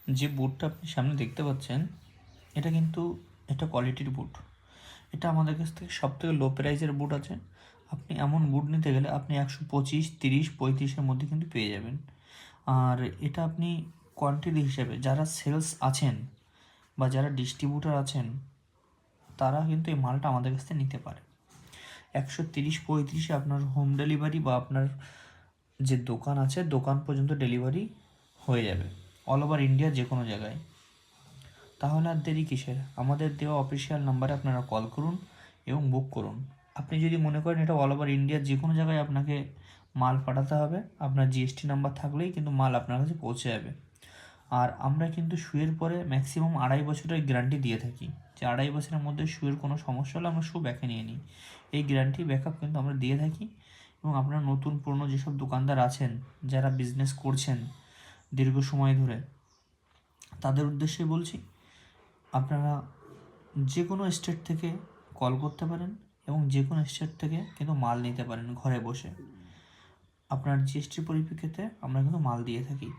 যে বুটটা আপনি সামনে দেখতে পাচ্ছেন, এটা কিন্তু একটা কোয়ালিটির বুট। এটা আমাদের কাছ থেকে সবথেকে লো প্রাইসের বুট আছে। আপনি এমন বুট নিতে গেলে আপনি 125, 30, 35-এর মধ্যে কিন্তু পেয়ে যাবেন। আর এটা আপনি কোয়ান্টিটি হিসেবে যারা সেলস আছেন বা যারা ডিস্ট্রিবিউটার আছেন, তারা কিন্তু এই মালটা আমাদের কাছ থেকে নিতে পারে। 130, 35-এ আপনার হোম ডেলিভারি বা আপনার যে দোকান আছে দোকান পর্যন্ত ডেলিভারি হয়ে যাবে, অল ওভার ইন্ডিয়া যে কোনো জায়গায়। তাহলে আর দেরি কিসের? আমাদের দেওয়া অফিসিয়াল নাম্বারে আপনারা কল করুন এবং বুক করুন। আপনি যদি মনে করেন এটা অল ওভার ইন্ডিয়ার যে কোনো জায়গায় আপনাকে মাল পাঠাতে হবে, আপনার জিএসটি নাম্বার থাকলেই কিন্তু মাল আপনার কাছে পৌঁছে যাবে। আর আমরা কিন্তু শুয়ের পরে ম্যাক্সিমাম 2.5 বছরের গ্যারান্টি দিয়ে থাকি, যে 2.5 বছরের মধ্যে শুয়ের কোনো সমস্যা হলে আমরা শু ব্যাকে নিয়ে নিই। এই গ্যারান্টি ব্যাকআপ কিন্তু আমরা দিয়ে থাকি। এবং আপনারা নতুন পুরনো যেসব দোকানদার আছেন, যারা বিজনেস করছেন দীর্ঘ সময় ধরে, তাদের উদ্দেশ্যে বলছি, আপনারা যে কোনো স্টেট থেকে কল করতে পারেন এবং যে কোনো স্টেট থেকে কিন্তু মাল নিতে পারেন ঘরে বসে। আপনার জিএসটির পরিপ্রেক্ষিতে আমরা কিন্তু মাল দিয়ে থাকি।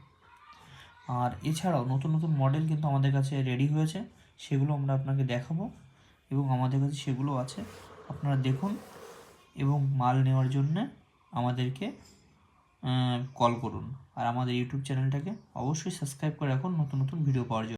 আর এছাড়াও নতুন নতুন মডেল কিন্তু আমাদের কাছে রেডি হয়েছে, সেগুলো আমরা আপনাকে দেখাবো এবং আমাদের কাছে সেগুলো আছে। আপনারা দেখুন এবং মাল নেওয়ার জন্যে আমাদেরকে কল করুন। আর আমাদের ইউটিউব চ্যানেলটাকে অবশ্যই সাবস্ক্রাইব করে রাখুন নতুন নতুন ভিডিও পাওয়ার জন্য।